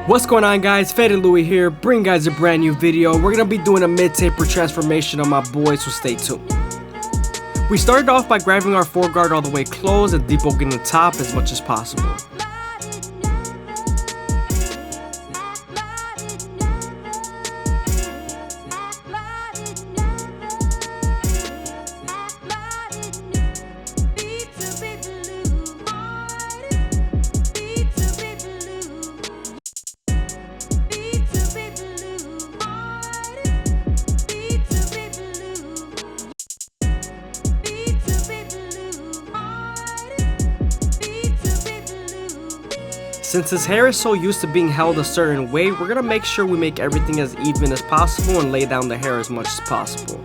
What's going on, guys? FadeitLuie here, bring guys a brand new video. We're gonna be doing a mid-taper transformation on my boy, so stay tuned. We started off by grabbing our foreguard all the way closed and debulking the top as much as possible. Since his hair is so used to being held a certain way, we're gonna make sure we make everything as even as possible and lay down the hair as much as possible.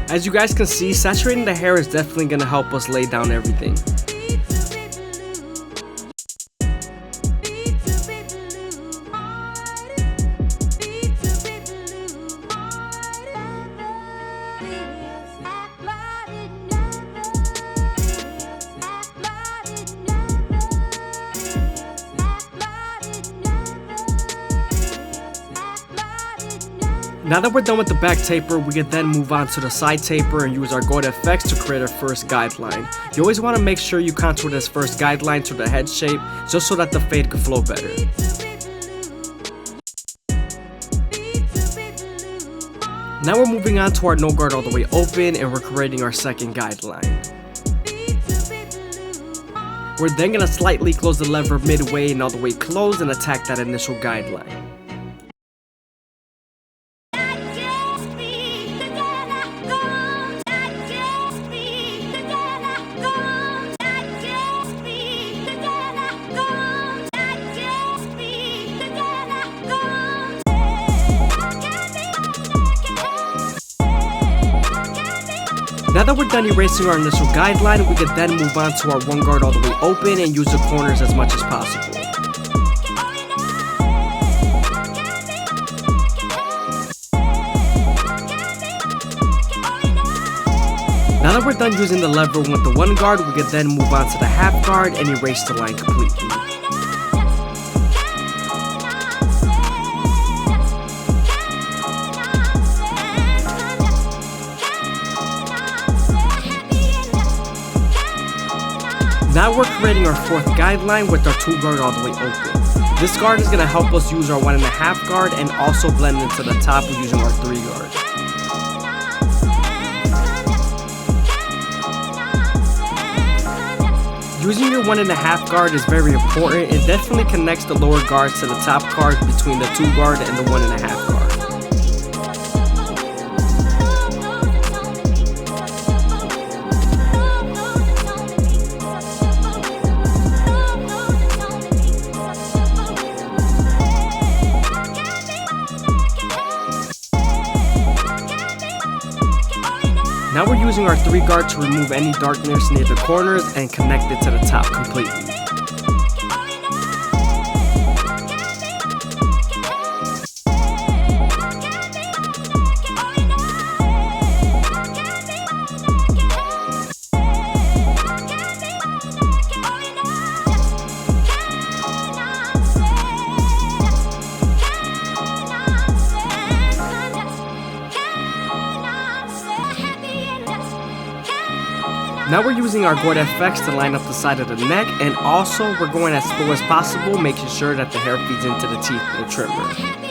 As you guys can see, saturating the hair is definitely going to help us lay down everything. Now that we're done with the back taper, we can then move on to the side taper and use our gold effects to create our first guideline. You always want to make sure you contour this first guideline to the head shape, just so that the fade can flow better. Now we're moving on to our no guard all the way open, and we're creating our second guideline. We're then going to slightly close the lever midway and all the way closed and attack that initial guideline. Now that we're done erasing our initial guideline, we can then move on to our one guard all the way open and use the corners as much as possible. Now that we're done using the lever with the one guard, we can then move on to the half guard and erase the line completely. Now we're creating our fourth guideline with our 2 guard all the way open. This guard is going to help us use our 1.5 guard and also blend into the top using our 3 guard. Using your 1.5 guard is very important. It definitely connects the lower guards to the top guards between the 2 guard and the 1.5 guard. Now we're using our 3 guard to remove any darkness near the corners and connect it to the top completely. Now we're using our gold FX to line up the side of the neck, and also we're going as slow as possible, making sure that the hair feeds into the teeth of the trimmer.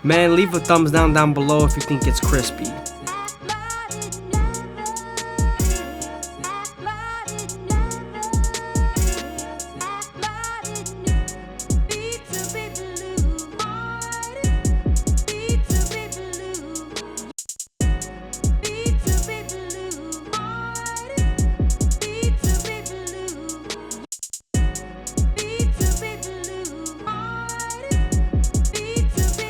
Man, leave a thumbs down below if you think it's crispy.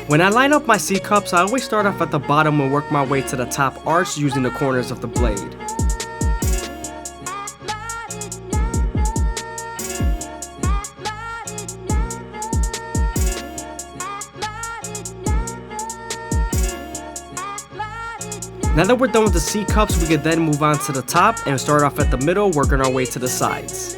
When I line up my C-cups, I always start off at the bottom and work my way to the top arch using the corners of the blade. Now that we're done with the C-cups, we can then move on to the top and start off at the middle, working our way to the sides.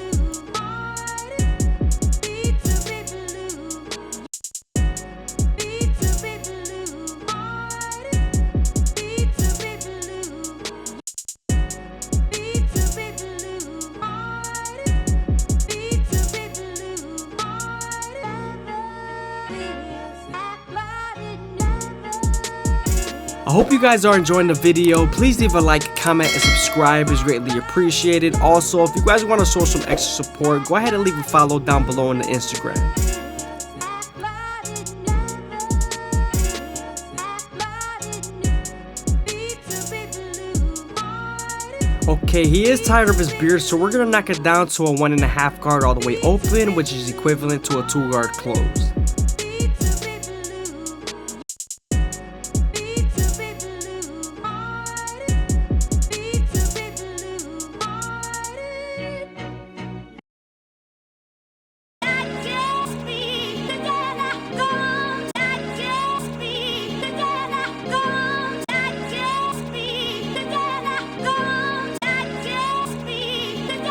I hope you guys are enjoying the video. Please leave a like, comment, and subscribe is greatly appreciated. Also, if you guys want to show some extra support, go ahead and leave a follow down below on the Instagram. Okay, he is tired of his beard, so we're going to knock it down to a 1.5 guard all the way open, which is equivalent to a 2 guard close.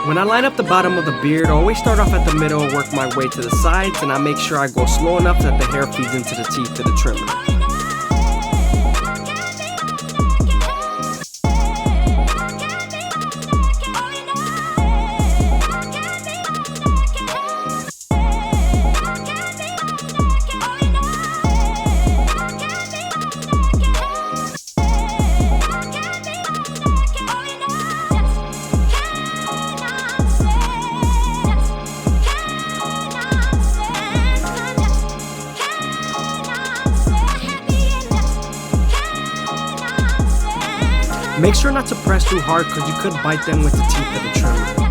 When I line up the bottom of the beard, I always start off at the middle and work my way to the sides, and I make sure I go slow enough that the hair feeds into the teeth of the trimmer. Make sure not to press too hard because you could bite them with the teeth of the trimmer.